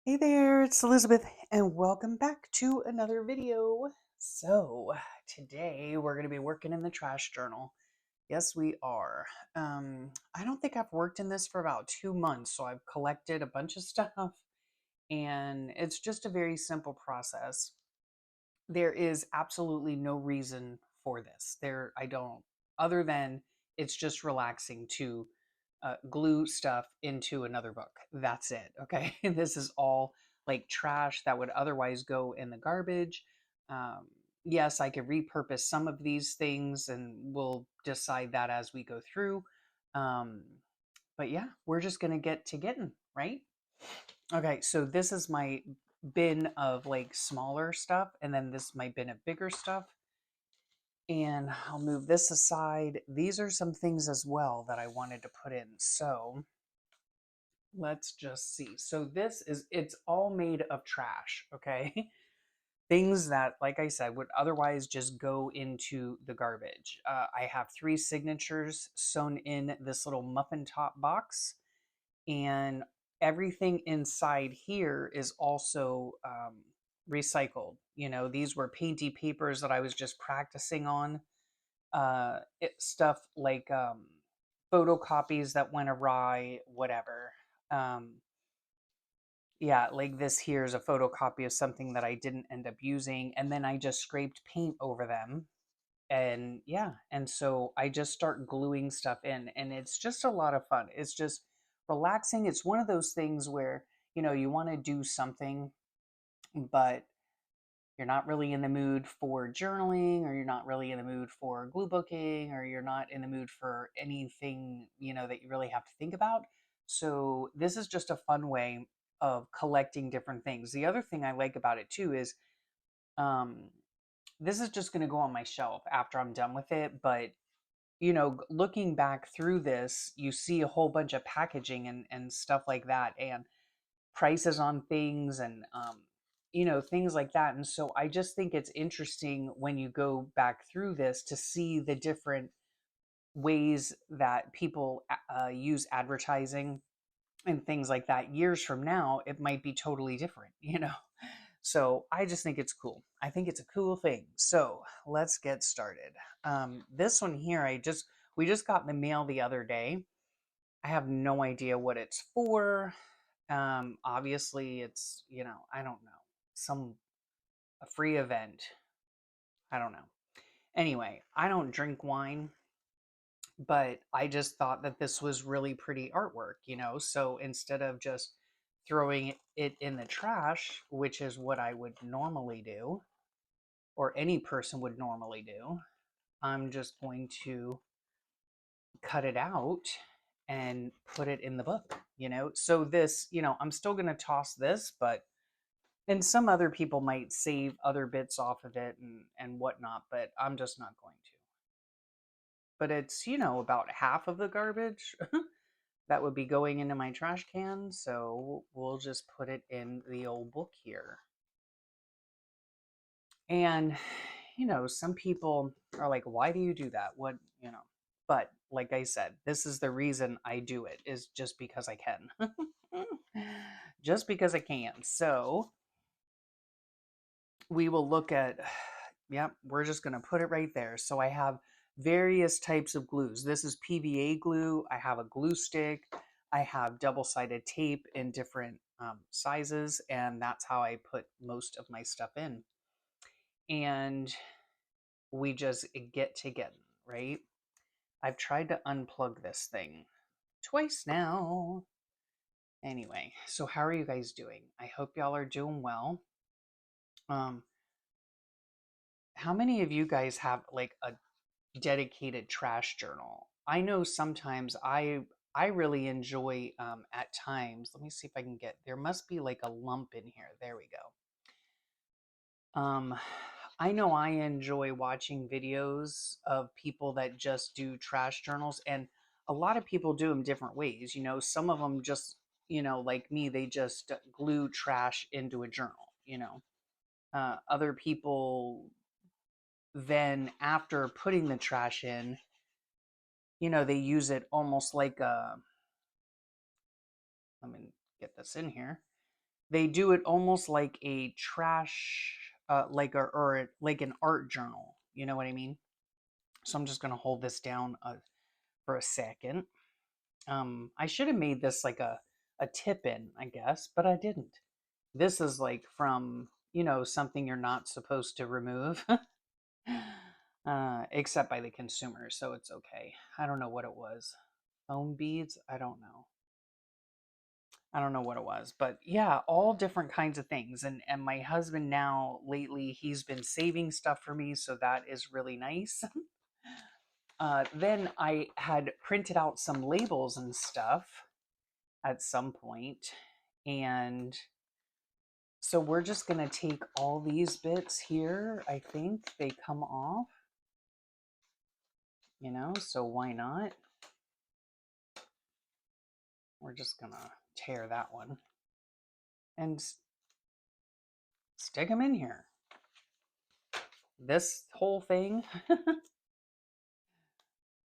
Hey there, it's Elizabeth, and welcome back to another video. So, today we're going to be working in the trash journal. Yes, we are. I don't think I've worked in this for about 2 months, so I've collected a bunch of stuff, and it's just a very simple process. There is absolutely no reason for this. I don't, other than it's just relaxing to glue stuff into another book. That's it. Okay. This is all like trash that would otherwise go in the garbage. Um, yes, I could repurpose some of these things and we'll decide that as we go through. Um, but yeah, we're just going to get to getting, right? Okay, so this is my bin of like smaller stuff, and then this is my bin of bigger stuff. And I'll move this aside. These are some things as well that I wanted to put in. So let's just see. So it's all made of trash, okay? Things that, like I said, would otherwise just go into the garbage. I have 3 signatures sewn in this little muffin top box, and everything inside here is also recycled. These were painty papers that I was just practicing on. Stuff like photocopies that went awry, whatever. Um, yeah, like this here is a photocopy of something that I didn't end up using, and then I just scraped paint over them. And yeah, and so I just start gluing stuff in, and it's just a lot of fun. It's just relaxing. It's one of those things where, you want to do something, but you're not really in the mood for journaling, or you're not really in the mood for glue booking, or you're not in the mood for anything, that you really have to think about. So this is just a fun way of collecting different things. The other thing I like about it too is um, this is just going to go on my shelf after I'm done with it. But, looking back through this, you see a whole bunch of packaging and stuff like that, and prices on things, and things like that. And so I just think it's interesting when you go back through this to see the different ways that people use advertising and things like that. Years from now, it might be totally different. So I just think it's cool. I think it's a cool thing. So let's get started. This one here, we just got in the mail the other day. I have no idea what it's for. Obviously it's, I don't know, a free event. I don't know. Anyway, I don't drink wine, but I just thought that this was really pretty artwork. So instead of just throwing it in the trash, which is what I would normally do, or any person would normally do, I'm just going to cut it out and put it in the book. So this, I'm still going to toss this, but and some other people might save other bits off of it and whatnot, but I'm just not going to. But it's, about half of the garbage that would be going into my trash can, so we'll just put it in the old book here. And, some people are like, why do you do that? What? But like I said, this is the reason I do it, is just because I can. Just because I can. So we will look at, yep, we're just going to put it right there. So I have various types of glues. This is PVA glue. I have a glue stick. I have double-sided tape in different sizes, and that's how I put most of my stuff in. And we just get to get, right? I've tried to unplug this thing twice now. Anyway, so how are you guys doing? I hope y'all are doing well. Um, how many of you guys have like a dedicated trash journal? I know sometimes I really enjoy at times. Let me see if I can get, there must be like a lump in here. There we go. I know I enjoy watching videos of people that just do trash journals, and a lot of people do them different ways. Some of them just, like me, they just glue trash into a journal. Other people then, after putting the trash in, they use it almost like a, let me get this in here. They do it almost like a trash, like an art journal. You know what I mean? So I'm just gonna hold this down for a second. I should have made this like a tip in, I guess, but I didn't. This is like from, something you're not supposed to remove, except by the consumer, so it's okay. I don't know what it was. Foam beads? I don't know. I don't know what it was, but yeah, all different kinds of things. And my husband now lately, he's been saving stuff for me, so that is really nice. Then I had printed out some labels and stuff at some point, and so we're just going to take all these bits here. I think they come off, so why not? We're just going to tear that one and stick them in here. This whole thing,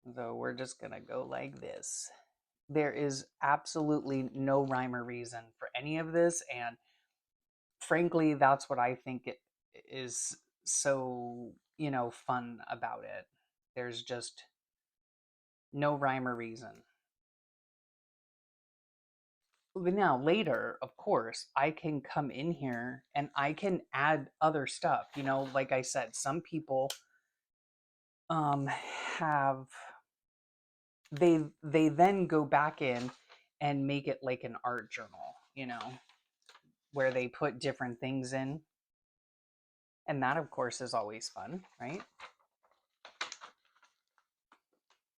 though, we're just going to go like this. There is absolutely no rhyme or reason for any of this, and frankly, that's what I think it is so, fun about it. There's just no rhyme or reason. Now, later, of course, I can come in here and I can add other stuff. Like I said, some people have they then go back in and make it like an art journal, where they put different things in. And that, of course, is always fun, right?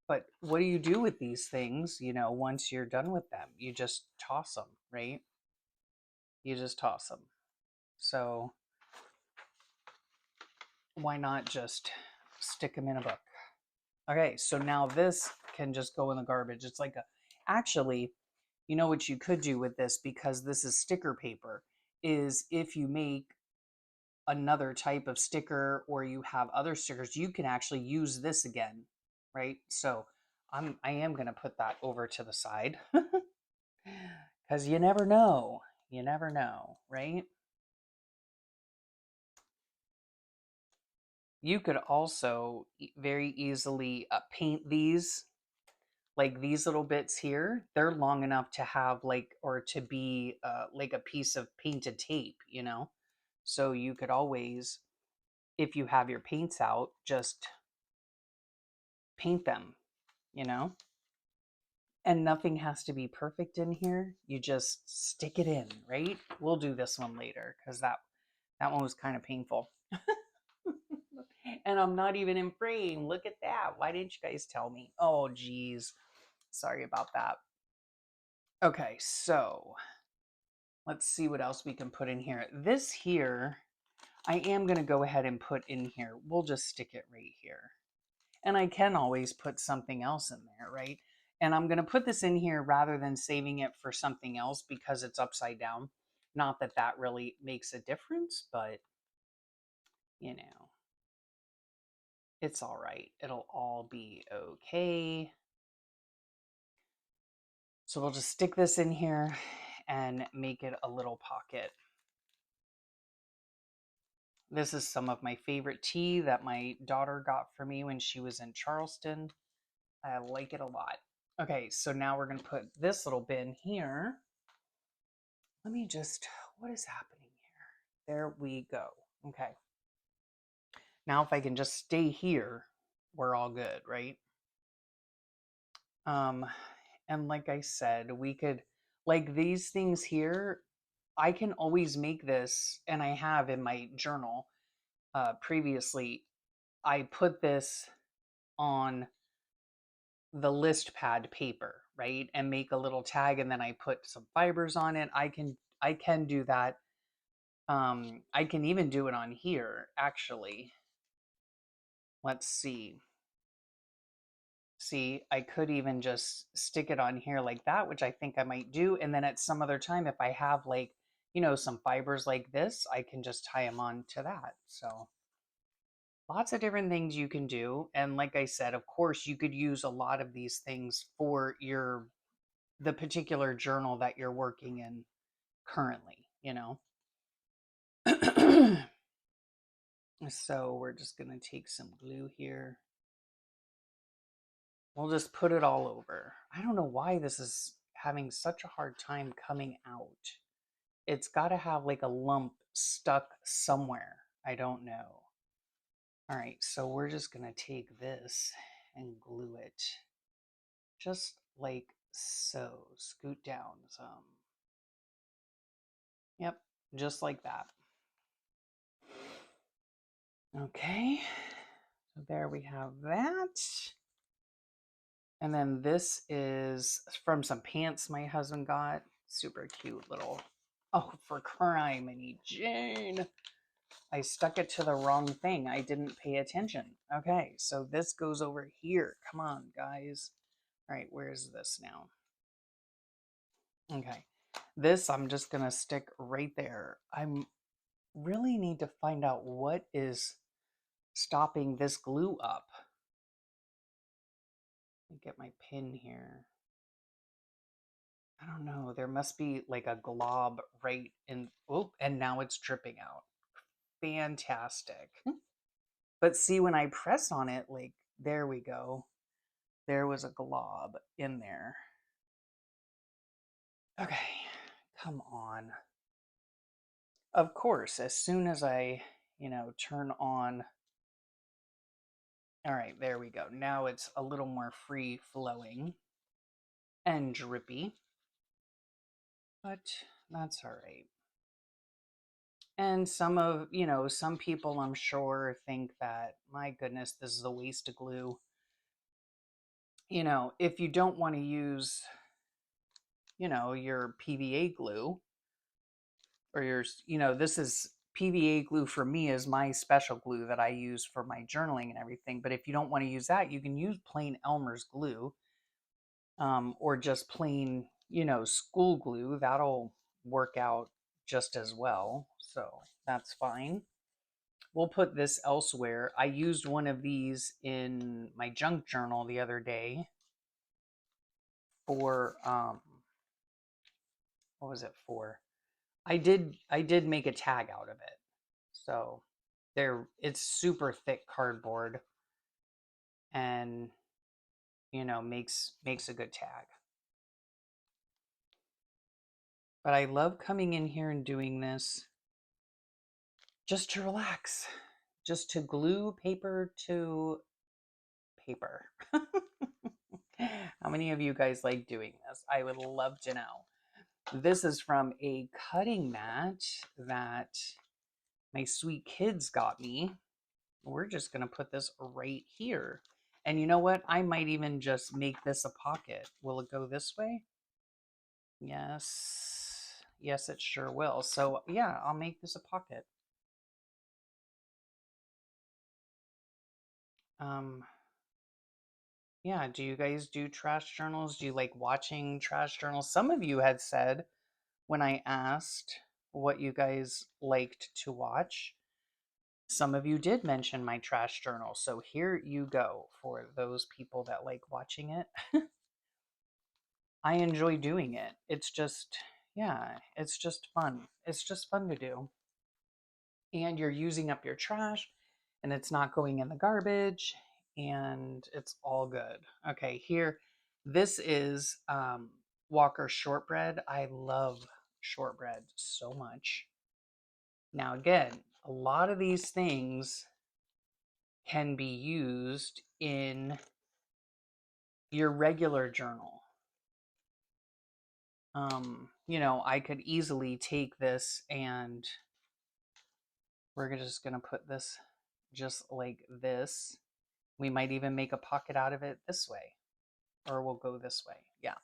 But what do you do with these things, once you're done with them? You just toss them, right? You just toss them. So why not just stick them in a book? Okay, so now this can just go in the garbage. It's like actually, what you could do with this, because this is sticker paper, is if you make another type of sticker or you have other stickers, you can actually use this again, right? So I am going to put that over to the side because you never know. You never know, right? You could also very easily paint these, like these little bits here. They're long enough to have or to be like a piece of painted tape, So you could always, if you have your paints out, just paint them, you know? And nothing has to be perfect in here. You just stick it in, right? We'll do this one later because that one was kind of painful. And I'm not even in frame. Look at that. Why didn't you guys tell me? Oh, geez. Sorry about that. Okay, so let's see what else we can put in here. This here, I am going to go ahead and put in here. We'll just stick it right here. And I can always put something else in there, right? And I'm going to put this in here rather than saving it for something else because it's upside down. Not that that really makes a difference, but, it's all right. It'll all be okay. So we'll just stick this in here and make it a little pocket. This is some of my favorite tea that my daughter got for me when she was in Charleston. I like it a lot. Okay, so now we're going to put this little bin here. Let me just, what is happening here? There we go. Okay. Now if I can just stay here, we're all good, right? And like I said, we could, like these things here, I can always make this, and I have in my journal previously, I put this on the list pad paper, right? And make a little tag, and then I put some fibers on it. I can do that. I can even do it on here, actually. Let's see. See, I could even just stick it on here like that, which I think I might do. And then at some other time, if I have some fibers like this, I can just tie them on to that. So lots of different things you can do. And like I said, of course, you could use a lot of these things for the particular journal that you're working in currently, you know. So we're just going to take some glue here. We'll just put it all over. I don't know why this is having such a hard time coming out. It's got to have like a lump stuck somewhere. I don't know. All right, so we're just going to take this and glue it just like so. Scoot down some. Yep, just like that. Okay, so there we have that. And then this is from some pants my husband got. Super cute little, oh, for criminy Jane. I stuck it to the wrong thing. I didn't pay attention. Okay, so this goes over here. Come on, guys. All right, where's this now? Okay, this I'm just going to stick right there. I really need to find out what is stopping this glue up. Let me get my pin here. I don't know. There must be like a glob right in. Oh, and now it's dripping out. Fantastic. But see, when I press on it, like, there we go. There was a glob in there. Okay, come on. Of course, as soon as I, turn on. All right, there we go. Now it's a little more free flowing and drippy. But that's all right. And some people I'm sure think that, my goodness, this is a waste of glue. If you don't want to use, your PVA glue or this is PVA glue for me is my special glue that I use for my journaling and everything. But if you don't want to use that, you can use plain Elmer's glue, or just plain, school glue. That'll work out just as well. So that's fine. We'll put this elsewhere. I used one of these in my junk journal the other day for what was it for? I did make a tag out of it. So it's super thick cardboard and makes a good tag. But I love coming in here and doing this just to relax, just to glue paper to paper. How many of you guys like doing this? I would love to know. This is from a cutting mat that my sweet kids got me. We're just going to put this right here. And you know what? I might even just make this a pocket. Will it go this way? Yes. Yes, it sure will. So yeah, I'll make this a pocket. Yeah, do you guys do trash journals? Do you like watching trash journals? Some of you had said when I asked what you guys liked to watch, some of you did mention my trash journal. So here you go for those people that like watching it. I enjoy doing it. It's just, yeah, it's just fun. It's just fun to do. And you're using up your trash and it's not going in the garbage and it's all good. Okay, here, this is Walker shortbread. I love shortbread so much. Now, again, a lot of these things can be used in your regular journal. I could easily take this and we're just going to put this just like this. We might even make a pocket out of it this way, or we'll go this way. Yeah.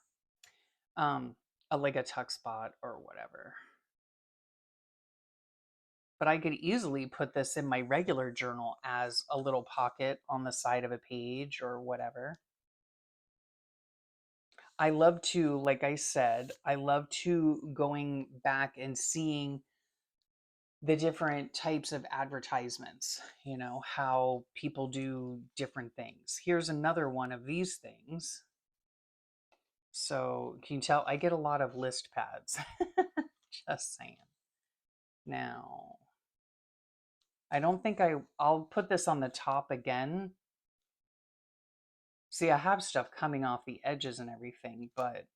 Like a tuck spot or whatever. But I could easily put this in my regular journal as a little pocket on the side of a page or whatever. I love to, like I said, I love to going back and seeing the different types of advertisements, how people do different things. Here's another one of these things. So can you tell I get a lot of list pads? Just saying. Now, I don't think I'll put this on the top again. See, I have stuff coming off the edges and everything, but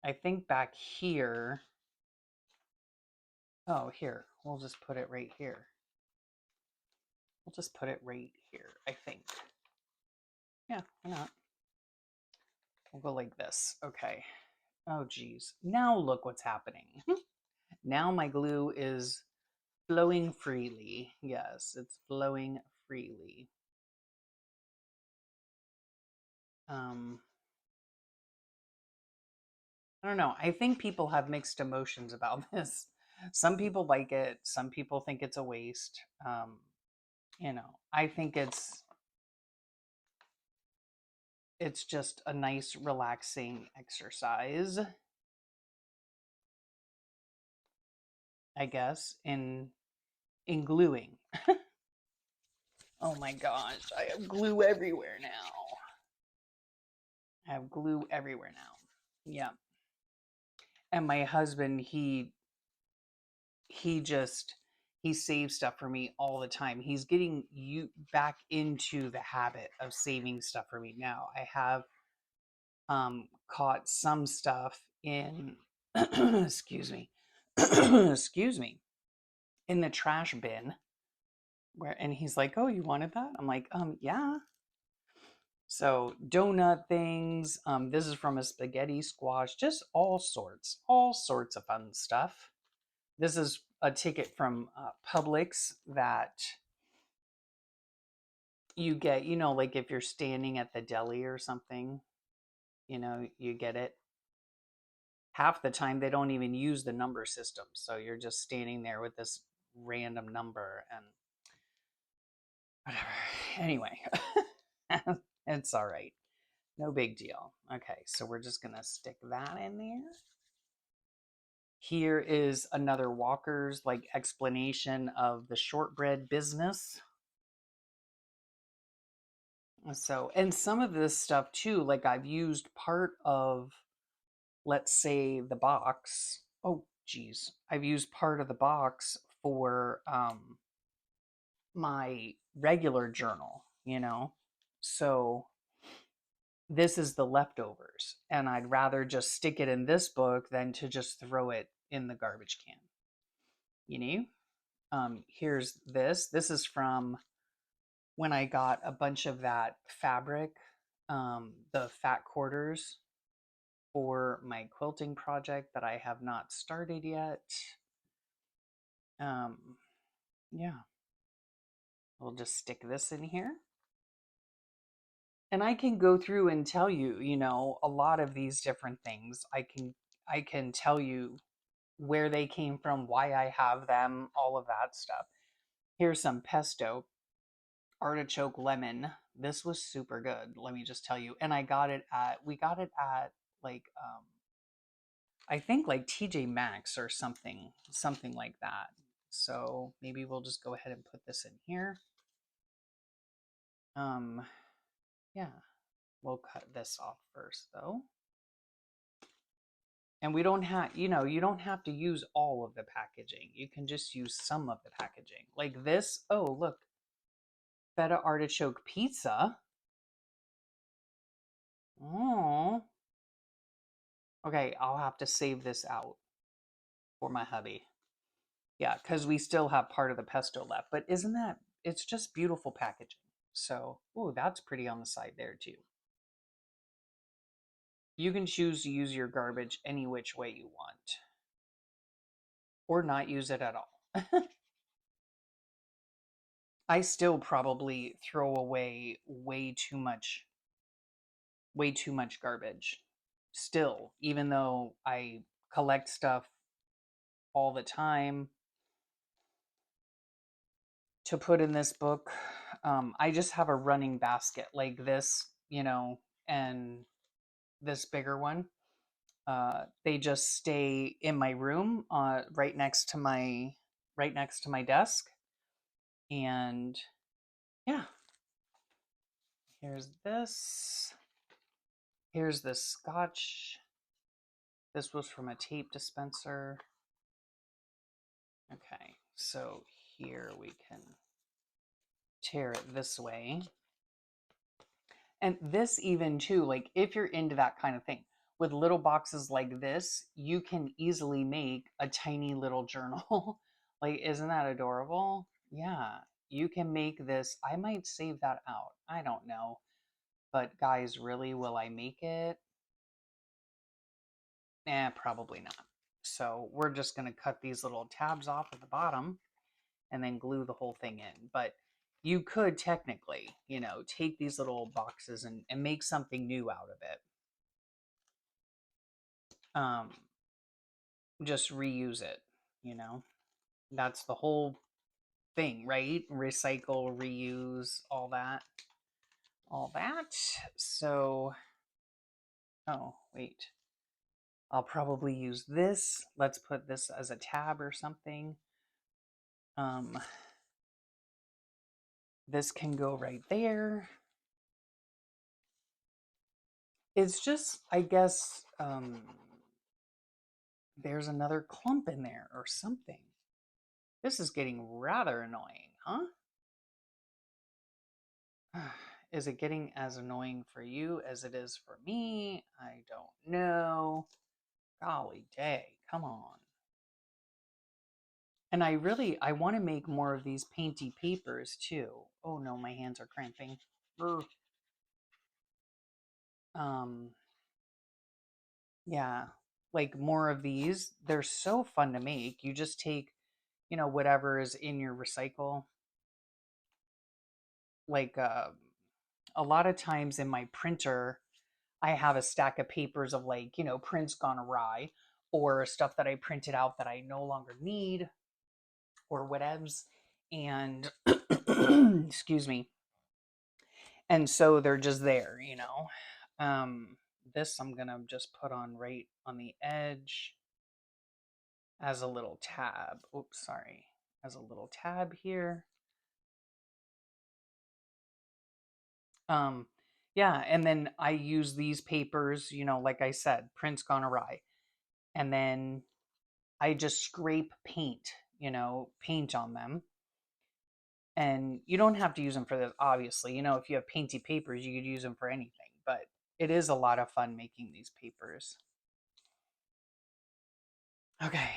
I think back here, oh, here, we'll just put it right here. We'll just put it right here, I think. Yeah, why not? We'll go like this. Okay. Oh, geez. Now look what's happening. Now my glue is flowing freely. Yes, it's flowing freely. I don't know. I think people have mixed emotions about this. Some people like it. Some people think it's a waste. You know, I think it's just a nice, relaxing exercise, I guess, in gluing. Oh my gosh, I have glue everywhere now. I have glue everywhere now. Yeah. And my husband, he just he saves stuff for me all the time. He's getting you back into the habit of saving stuff for me now. I have caught some stuff in excuse me. excuse me, in the trash bin where, and he's like, "Oh, you wanted that?" I'm like, yeah." So donut things. This is from a spaghetti squash. Just all sorts of fun stuff. This is a ticket from Publix that you get, you know, like if you're standing at the deli or something, you know, you get it. Half the time they don't even use the number system. So you're just standing there with this random number and whatever. Anyway, it's all right. No big deal. Okay, so we're just going to stick that in there. Here is another Walker's like explanation of the shortbread business. So, and some of this stuff too, like I've used part of, let's say, the box. Oh, geez. I've used part of the box for my regular journal, you know? So this is the leftovers. And I'd rather just stick it in this book than to just throw it in the garbage can, you know? Here's this. This is from when I got a bunch of that fabric, the fat quarters for my quilting project that I have not started yet. Um, yeah, we'll just stick this in here. And I can go through and tell you, you know, a lot of these different things. I can tell you where they came from, why I have them, all of that stuff. Here's some pesto artichoke lemon. This was super good, let me just tell you. And we got it at like I think like TJ Maxx or something like that. So maybe we'll just go ahead and put this in here. Yeah, we'll cut this off first though. And we don't have, you know, you don't have to use all of the packaging. You can just use some of the packaging. Like this, oh, look, feta artichoke pizza. Oh, okay, I'll have to save this out for my hubby. Yeah, because we still have part of the pesto left. But isn't that, it's just beautiful packaging. So, ooh, that's pretty on the side there too. You can choose to use your garbage any which way you want, or not use it at all. I still probably throw away way too much garbage. Still, even though I collect stuff all the time to put in this book, I just have a running basket like this, you know, and this bigger one. They just stay in my room, right next to my desk, and yeah. Here's this. Here's this scotch. This was from a tape dispenser. Okay, so here we can tear it this way. And this even too, like if you're into that kind of thing, with little boxes like this, you can easily make a tiny little journal. Like, isn't that adorable? Yeah, you can make this. I might save that out. I don't know. But guys, really, will I make it? Probably not. So we're just going to cut these little tabs off at the bottom and then glue the whole thing in. But you could technically, take these little boxes and make something new out of it. Just reuse it, That's the whole thing, right? Recycle, reuse, all that. All that. So, oh, wait. I'll probably use this. Let's put this as a tab or something. This can go right there. It's just, I guess, there's another clump in there or something. This is getting rather annoying, huh? Is it getting as annoying for you as it is for me? I don't know. Golly day, come on. And I want to make more of these painty papers too. Oh no, my hands are cramping. Ugh. Yeah, like more of these. They're so fun to make. You just take, whatever is in your recycle. Like a lot of times in my printer, I have a stack of papers of like, prints gone awry or stuff that I printed out that I no longer need or whatevs. And excuse me. And so they're just there. This I'm going to just put on right on the edge as a little tab. Oops, sorry. As a little tab here. Yeah, and then I use these papers, like I said, prints gone awry. And then I just scrape paint, paint on them. And you don't have to use them for this, obviously. If you have painty papers, you could use them for anything. But it is a lot of fun making these papers. Okay,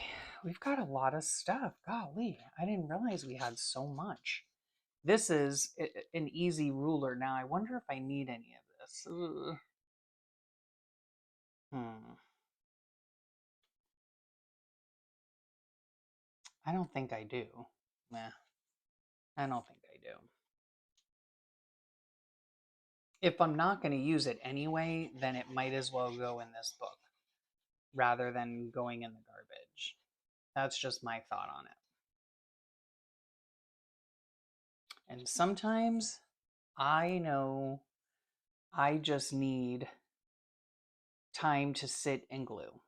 we've got a lot of stuff. Golly, I didn't realize we had so much. This is an easy ruler. Now, I wonder if I need any of this. Ugh. I don't think I do. Nah, I don't think I do. If I'm not going to use it anyway, then it might as well go in this book rather than going in the garbage. That's just my thought on it. And sometimes I know I just need time to sit and glue.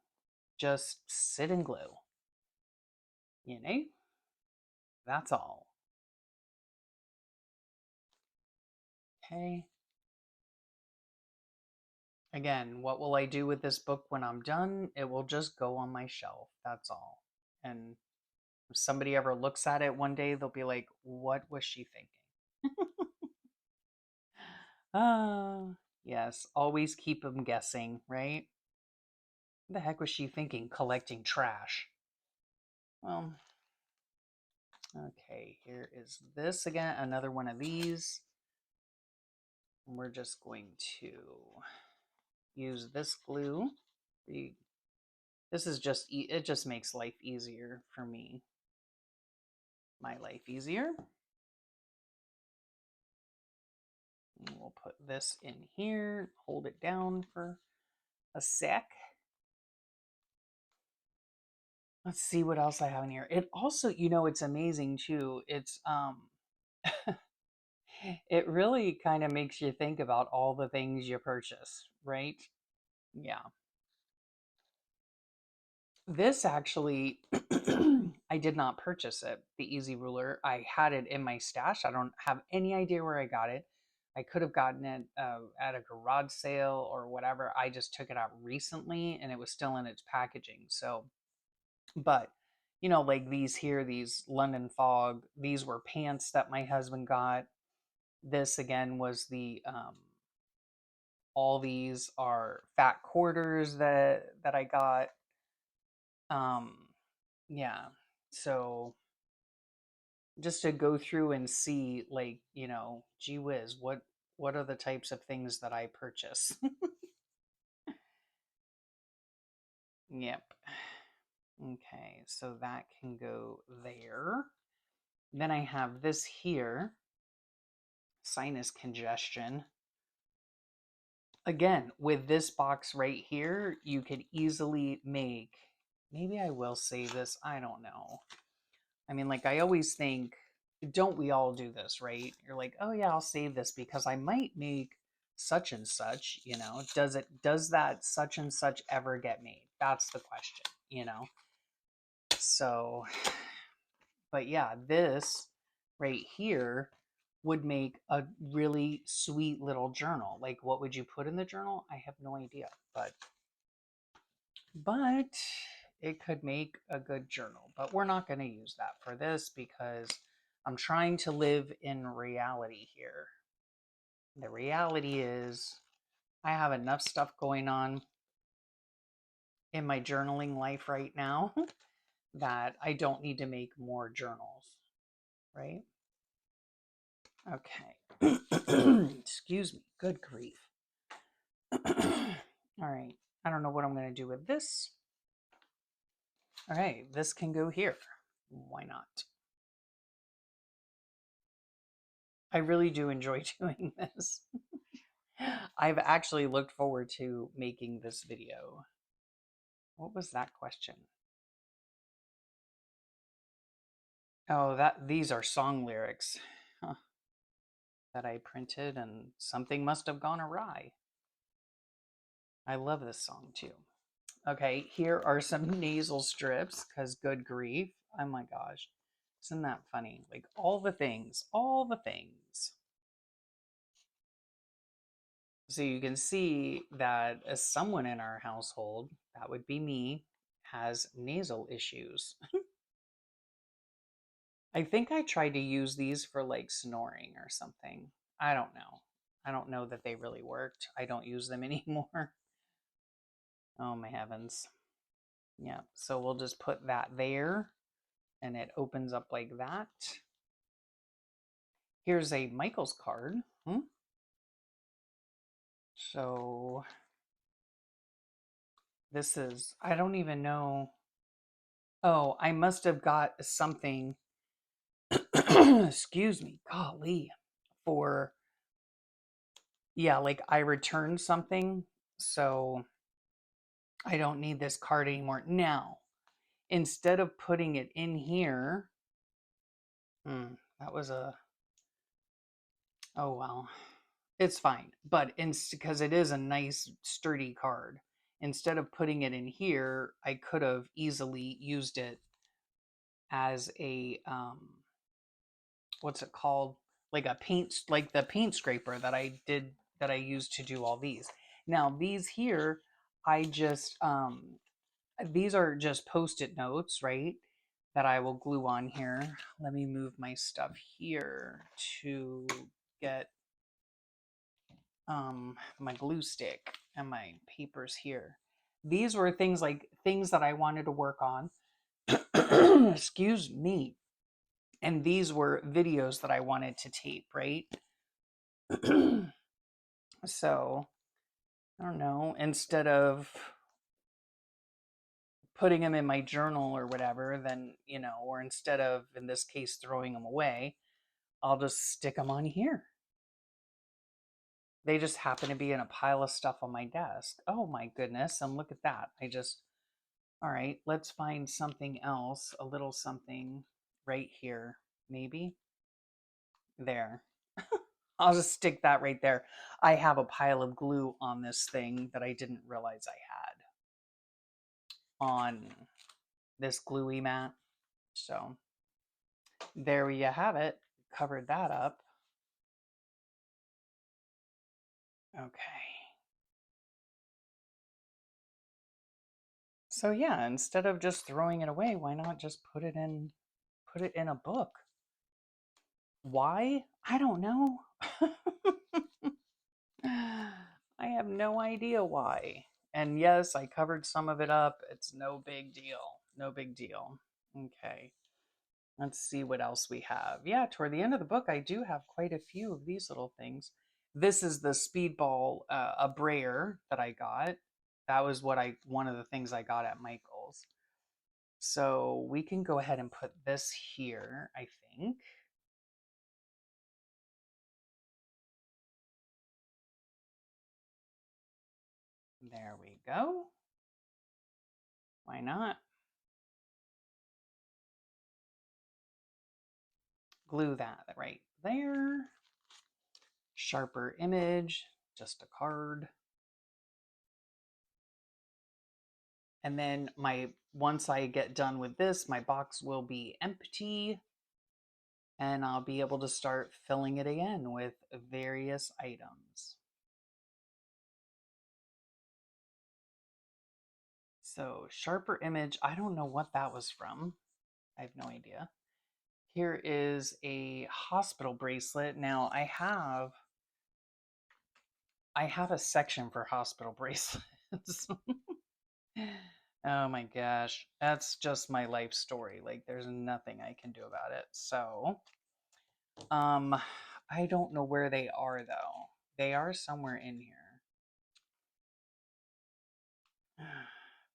Just sit and glue. That's all. Okay. Again, what will I do with this book when I'm done? It will just go on my shelf. That's all. And if somebody ever looks at it one day, they'll be like, what was she thinking? Yes, always keep them guessing, right? What the heck was she thinking, collecting trash? Well, okay, here is this again, another one of these. We're just going to use this glue. This is just, it just makes life easier for me. My life easier. And we'll put this in here, hold it down for a sec. Let's see what else I have in here. It also, it's amazing too. It's it really kind of makes you think about all the things you purchase, right? Yeah. This actually, I did not purchase it, the Easy Ruler. I had it in my stash. I don't have any idea where I got it. I could have gotten it at a garage sale or whatever. I just took it out recently and it was still in its packaging. So, but you know, like these here, these London Fog, these were pants that my husband got. This again was the all these are fat quarters that I got. Um yeah. So just to go through and see, like, you know, gee whiz, what are the types of things that I purchase? Yep. Okay, so that can go there. Then I have this here, sinus congestion. Again, with this box right here, you could easily make, maybe I will save this, I don't know. I mean, like, I always think, don't we all do this, right? You're like, oh yeah, I'll save this because I might make such and such, you know. Does that such and such ever get made? That's the question, you know. So, but yeah, this right here would make a really sweet little journal. Like, what would you put in the journal? I have no idea, but it could make a good journal. But we're not going to use that for this because I'm trying to live in reality here. The reality is I have enough stuff going on in my journaling life right now that I don't need to make more journals, right? Okay. Excuse me. Good grief. All right. I don't know what I'm going to do with this. All right. This can go here. Why not? I really do enjoy doing this. I've actually looked forward to making this video. What was that question? Oh, these are song lyrics that I printed, and something must have gone awry. I love this song too. Okay, here are some nasal strips because good grief. Oh my gosh. Isn't that funny? Like all the things, all the things. So you can see that as someone in our household, that would be me, has nasal issues. I think I tried to use these for like snoring or something. I don't know. I don't know that they really worked. I don't use them anymore. Oh my heavens. Yeah, so we'll just put that there and it opens up like that. Here's a Michael's card. So this is, I don't even know. Oh, I must have got something, excuse me, golly, for, yeah, like I returned something. So I don't need this card anymore. Now, instead of putting it in here, that was a, oh well, it's fine. But because it is a nice sturdy card, instead of putting it in here, I could have easily used it as a, what's it called? Like a paint, like the paint scraper that I did, that I used to do all these. Now these here, I just, these are just post-it notes, right? That I will glue on here. Let me move my stuff here to get my glue stick and my papers here. These were things like things that I wanted to work on. Excuse me. And these were videos that I wanted to tape, right? So, I don't know, instead of putting them in my journal or whatever, then, you know, or instead of, in this case, throwing them away, I'll just stick them on here. They just happen to be in a pile of stuff on my desk. Oh my goodness. And look at that. All right, let's find something else, a little something right here, maybe. There. I'll just stick that right there. I have a pile of glue on this thing that I didn't realize I had on this gluey mat. So there you have it. Covered that up. Okay. So yeah, instead of just throwing it away, why not just put it in a book? Why? I don't know. I have no idea why. And yes, I covered some of it up. It's no big deal. No big deal. Okay. Let's see what else we have. Yeah, toward the end of the book, I do have quite a few of these little things. This is the speedball, a brayer that I got. That was one of the things I got at Michael's. So we can go ahead and put this here, I think. There we go. Why not? Glue that right there. Sharper image, just a card. And then once I get done with this, my box will be empty and I'll be able to start filling it again with various items. So sharper image, I don't know what that was from. I have no idea. Here is a hospital bracelet. Now I have a section for hospital bracelets. Oh my gosh, that's just my life story. Like there's nothing I can do about it. So, I don't know where they are though. They are somewhere in here.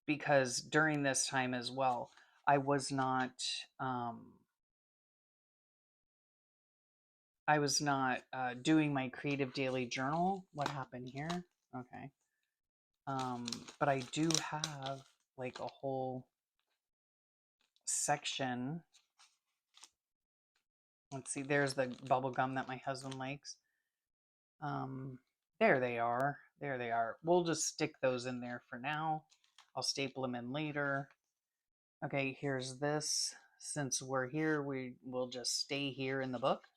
Because during this time as well, I was not doing my creative daily journal. What happened here? Okay. But I do have like a whole section. Let's see, there's the bubble gum that my husband likes. There they are. There they are. We'll just stick those in there for now. I'll staple them in later. Okay, here's this. Since we're here, we will just stay here in the book.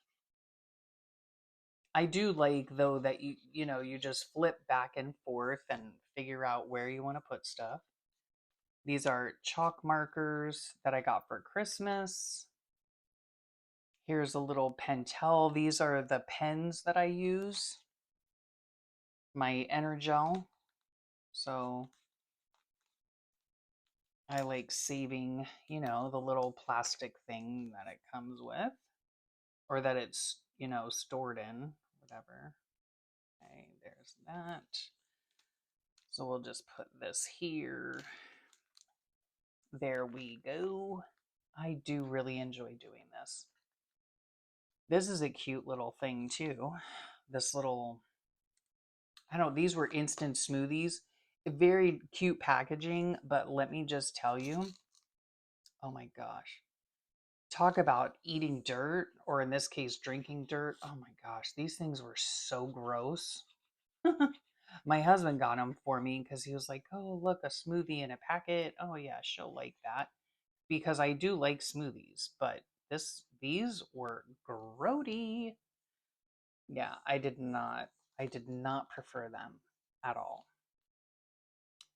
I do like though that you just flip back and forth and figure out where you want to put stuff. These are chalk markers that I got for Christmas. Here's a little Pentel. These are the pens that I use. My Energel. So I like saving, the little plastic thing that it comes with or that it's, stored in, whatever. Okay, there's that. So we'll just put this here. There we go. I do really enjoy doing this. This is a cute little thing too. This little, I don't know, these were instant smoothies. Very cute packaging, but let me just tell you, oh my gosh. Talk about eating dirt, or in this case, drinking dirt. Oh my gosh, these things were so gross. My husband got them for me because he was like, oh, look, a smoothie in a packet. Oh, yeah, she'll like that. Because I do like smoothies, but these were grody. Yeah, I did not prefer them at all.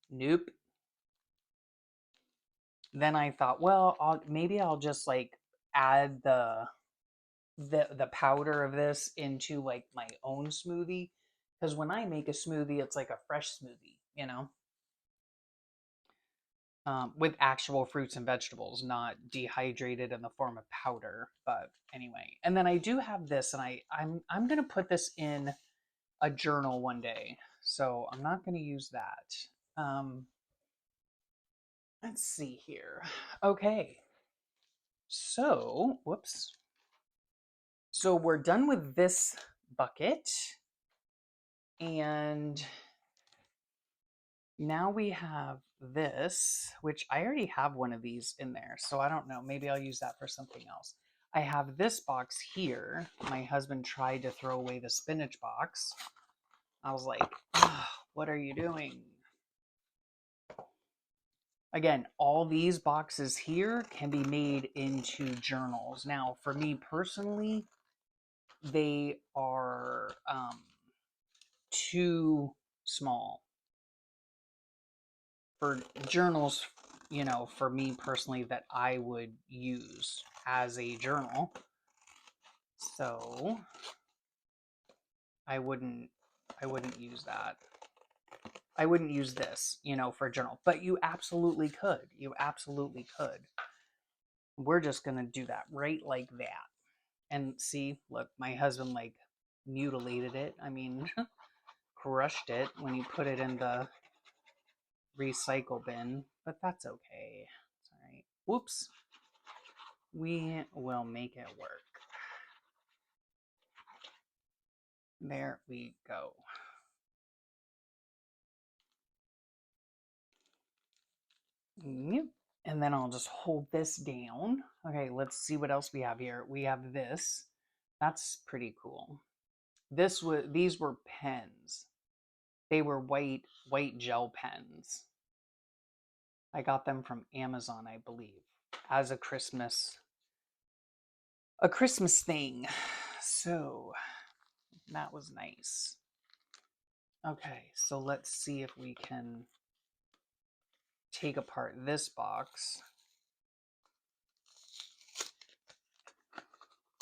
Nope. Then I thought, well, maybe I'll just like add the powder of this into like my own smoothie, because when I make a smoothie, it's like a fresh smoothie, with actual fruits and vegetables, not dehydrated in the form of powder. But anyway, and then I do have this, and I'm gonna put this in a journal one day, so I'm not gonna use that. Let's see here. Okay, so whoops. So we're done with this bucket, and now we have this, which I already have one of these in there, so I don't know. Maybe I'll use that for something else. I have this box here. My husband tried to throw away the spinach box. I was like, oh, what are you doing? Again, all these boxes here can be made into journals. Now, for me personally, they are too small for journals you know, for me personally, that I would use as a journal. So I wouldn't use that. I wouldn't use this, you know, for a journal, but you absolutely could. You absolutely could. We're just going to do that right like that. And see, look, my husband like mutilated it. I mean, crushed it when he put it in the recycle bin, but that's okay. It's all right. Whoops. We will make it work. There we go. And then I'll just hold this down. Okay, let's see what else we have here. We have this. That's pretty cool. These were pens. They were white gel pens. I got them from Amazon, I believe, as a Christmas thing. So that was nice. Okay, so let's see if we can take apart this box.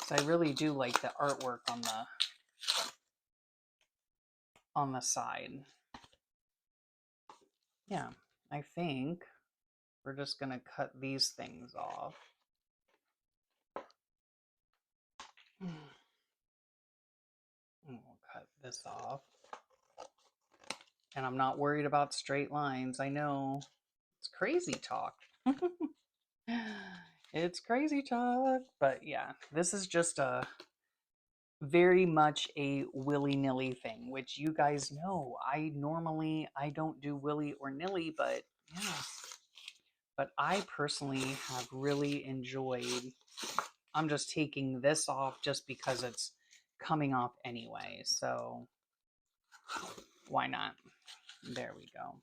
So I really do like the artwork on the side. Yeah, I think we're just gonna cut these things off. And we'll cut this off. And I'm not worried about straight lines. I know it's crazy talk. It's crazy talk. But yeah, this is just a very much a willy-nilly thing, which you guys know. I don't do willy or nilly, but yeah. But I personally have really enjoyed, I'm just taking this off just because it's coming off anyway. So why not? There we go.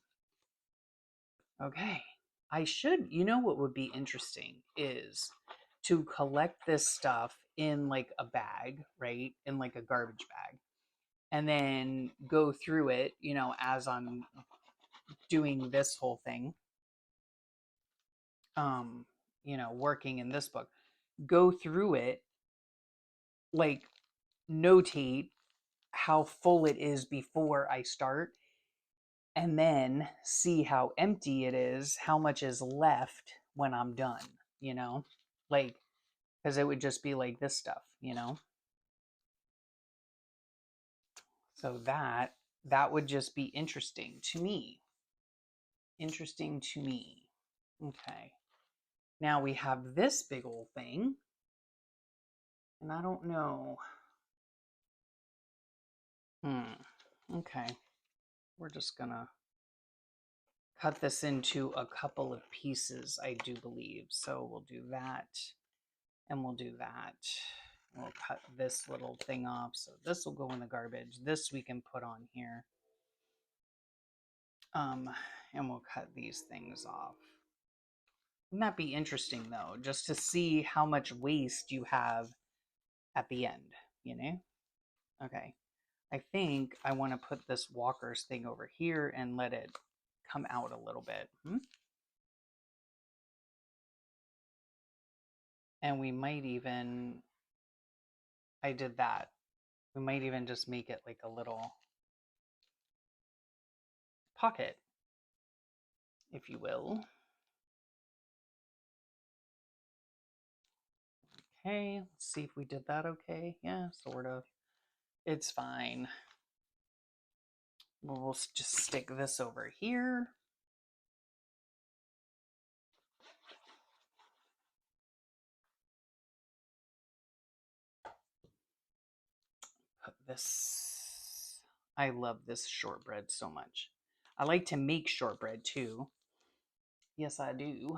Okay. You know what would be interesting is to collect this stuff in like a bag, right? In like a garbage bag. And then go through it, you know, as I'm doing this whole thing. You know, working in this book. Go through it, like notate how full it is before I start, and then see how empty it is, how much is left when I'm done, you know? Like, because it would just be like this stuff, you know? So that would just be interesting to me. Interesting to me. Okay. Now we have this big old thing. And I don't know. Okay. We're just gonna cut this into a couple of pieces, I do believe. So we'll do that, and we'll do that. We'll cut this little thing off. So this will go in the garbage. This we can put on here. And we'll cut these things off. Wouldn't that be interesting, though, just to see how much waste you have at the end, you know? Okay. I think I want to put this walker's thing over here and let it come out a little bit. And we might even, I did that. We might even just make it like a little pocket, if you will. Okay, let's see if we did that okay. Yeah, sort of. It's fine. We'll just stick this over here. Put this. I love this shortbread so much. I like to make shortbread too. Yes, I do.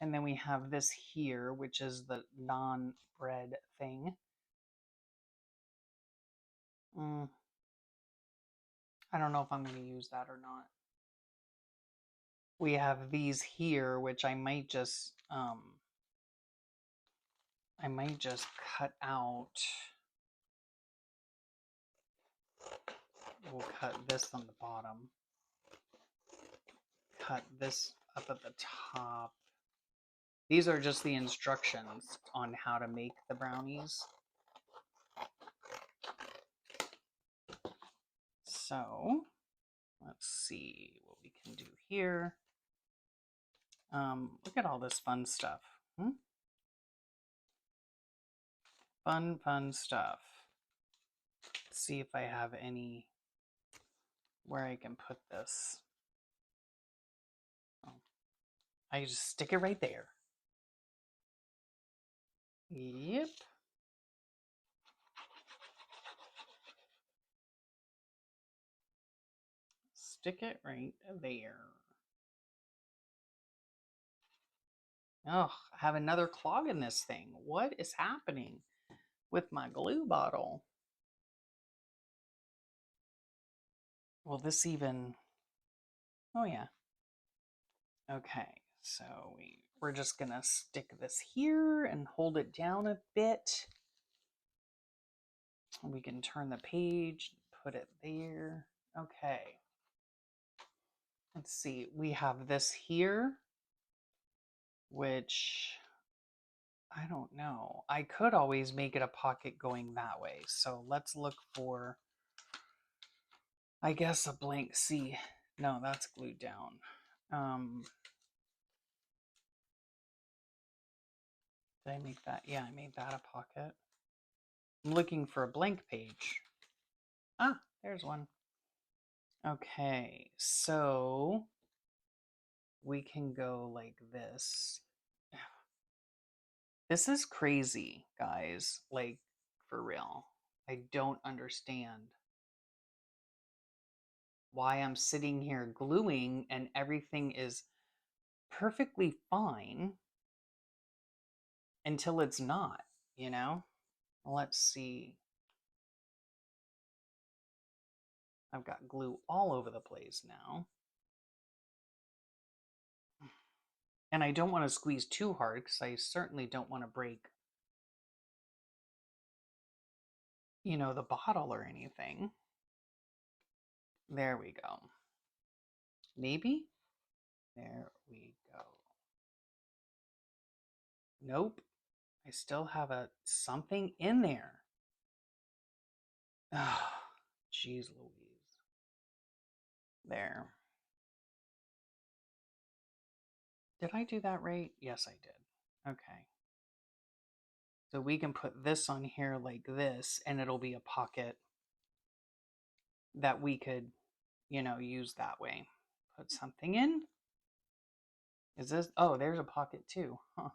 And then we have this here, which is the non-bread thing. I don't know if I'm going to use that or not. We have these here, which I might just cut out. We'll cut this on the bottom. Cut this up at the top. These are just the instructions on how to make the brownies. So let's see what we can do here. Look at all this fun stuff. Fun stuff. Let's see if I have any where I can put this. Oh, I just stick it right there. Yep. Stick it right there. Oh, I have another clog in this thing. What is happening with my glue bottle? Will this even... Oh, yeah. Okay, so we're just going to stick this here and hold it down a bit. We can turn the page, put it there. Okay. Let's see. We have this here, which... I don't know. I could always make it a pocket going that way. So let's look for, I guess, a blank C. No, that's glued down. Did I make that? Yeah, I made that a pocket. I'm looking for a blank page. Ah, there's one. Okay, so we can go like this. This is crazy, guys. Like, for real. I don't understand why I'm sitting here gluing and everything is perfectly fine until it's not, you know? Let's see. I've got glue all over the place now. And I don't want to squeeze too hard because I certainly don't want to break, you know, the bottle or anything. There we go. Maybe? There we go. Nope. I still have something in there. Oh, jeez Louise. There. Did I do that right? Yes, I did. Okay. So we can put this on here like this, and it'll be a pocket that we could, you know, use that way. Put something in. Is this? Oh, there's a pocket too. Huh.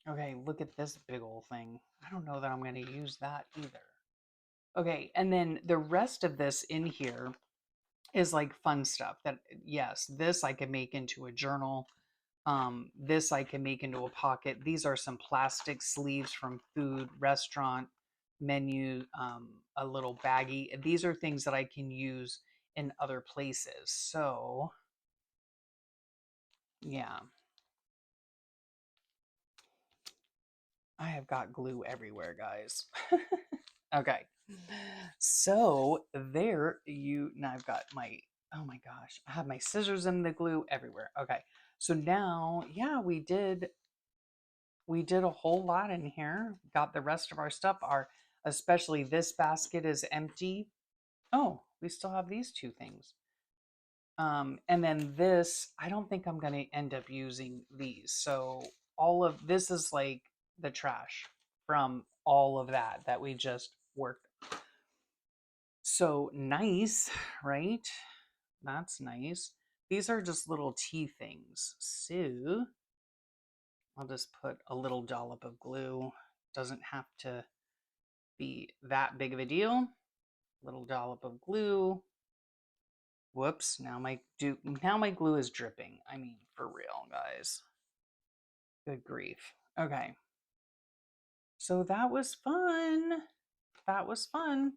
Okay, look at this big old thing. I don't know that I'm going to use that either. Okay, and then the rest of this in here is like fun stuff that, yes, this I can make into a journal. This I can make into a pocket. These are some plastic sleeves from food, restaurant, menu, a little baggie. These are things that I can use in other places. So, yeah. I have got glue everywhere, guys. Okay. So there now I've got my, oh my gosh, I have my scissors and the glue everywhere. Okay. So now, yeah, we did a whole lot in here. Got the rest of our stuff. Especially this basket is empty. Oh, we still have these two things. And then this, I don't think I'm going to end up using these. So all of this is like the trash from all of that we just worked. So nice, right? That's nice. These are just little tea things. So I'll just put a little dollop of glue. Doesn't have to be that big of a deal. Little dollop of glue. Whoops, now my glue is dripping. I mean, for real, guys. Good grief. Okay. So that was fun. That was fun.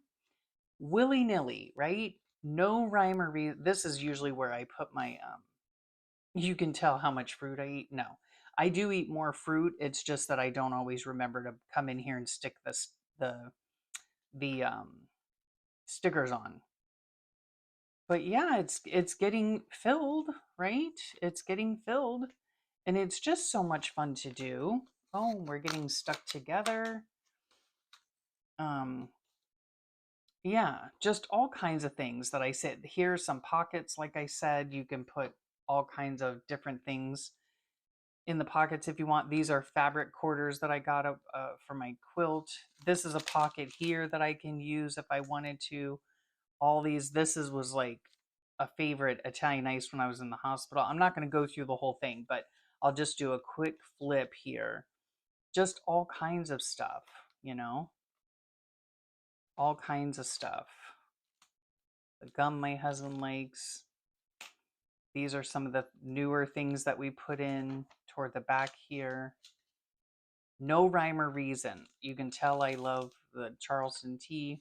Willy-nilly, right? No rhyme or reason. This is usually where I put my you can tell how much fruit I eat. No. I do eat more fruit. It's just that I don't always remember to come in here and stick the stickers on. But yeah, it's getting filled, right? It's getting filled, and it's just so much fun to do. Oh, we're getting stuck together. Um, yeah, just all kinds of things that I said. Here's some pockets, like I said, you can put all kinds of different things in the pockets if you want. These are fabric quarters that I got for my quilt. This is a pocket here that I can use if I wanted to. All these, was like a favorite Italian ice when I was in the hospital. I'm not going to go through the whole thing, but I'll just do a quick flip here. Just all kinds of stuff, you know, all kinds of stuff. The gum my husband likes. These are some of the newer things that we put in toward the back here. No rhyme or reason. You can tell I love the Charleston tea,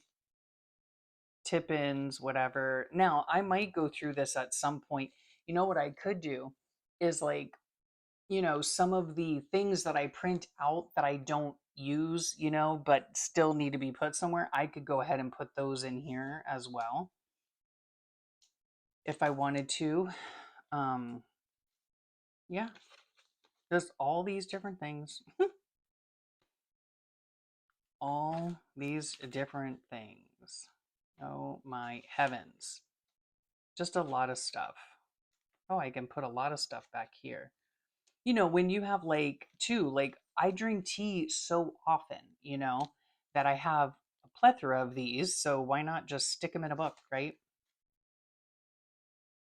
tip-ins, whatever. Now, I might go through this at some point. You know what I could do is like, some of the things that I print out that I don't use, but still need to be put somewhere, I could go ahead and put those in here as well if I wanted to. Yeah, just all these different things. All these different things. Oh my heavens. Just a lot of stuff. Oh, I can put a lot of stuff back here. When you have like I drink tea so often, that I have a plethora of these. So why not just stick them in a book, right?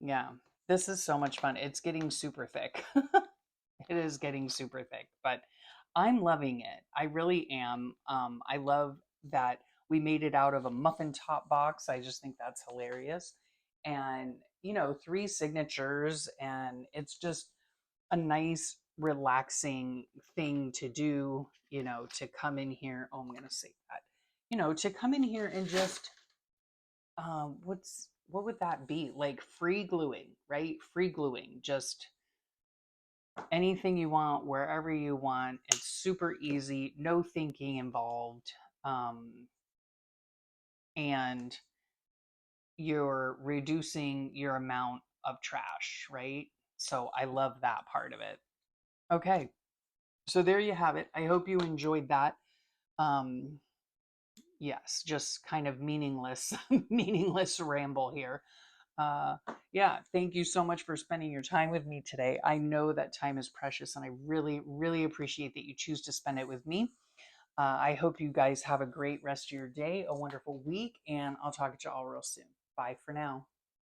Yeah, this is so much fun. It's getting super thick. It is getting super thick, but I'm loving it. I really am. I love that we made it out of a muffin top box. I just think that's hilarious. And, 3 signatures, and it's just a nice, relaxing thing to do, to come in here. Oh, I'm going to say that, to come in here and just, what would that be? Like free gluing, right? Free gluing, just anything you want, wherever you want. It's super easy, no thinking involved. And you're reducing your amount of trash, right? So I love that part of it. Okay. So there you have it. I hope you enjoyed that. Um, yes, just kind of meaningless, meaningless ramble here. Yeah, thank you so much for spending your time with me today. I know that time is precious, and I really, really appreciate that you choose to spend it with me. I hope you guys have a great rest of your day, a wonderful week, and I'll talk to you all real soon. Bye for now.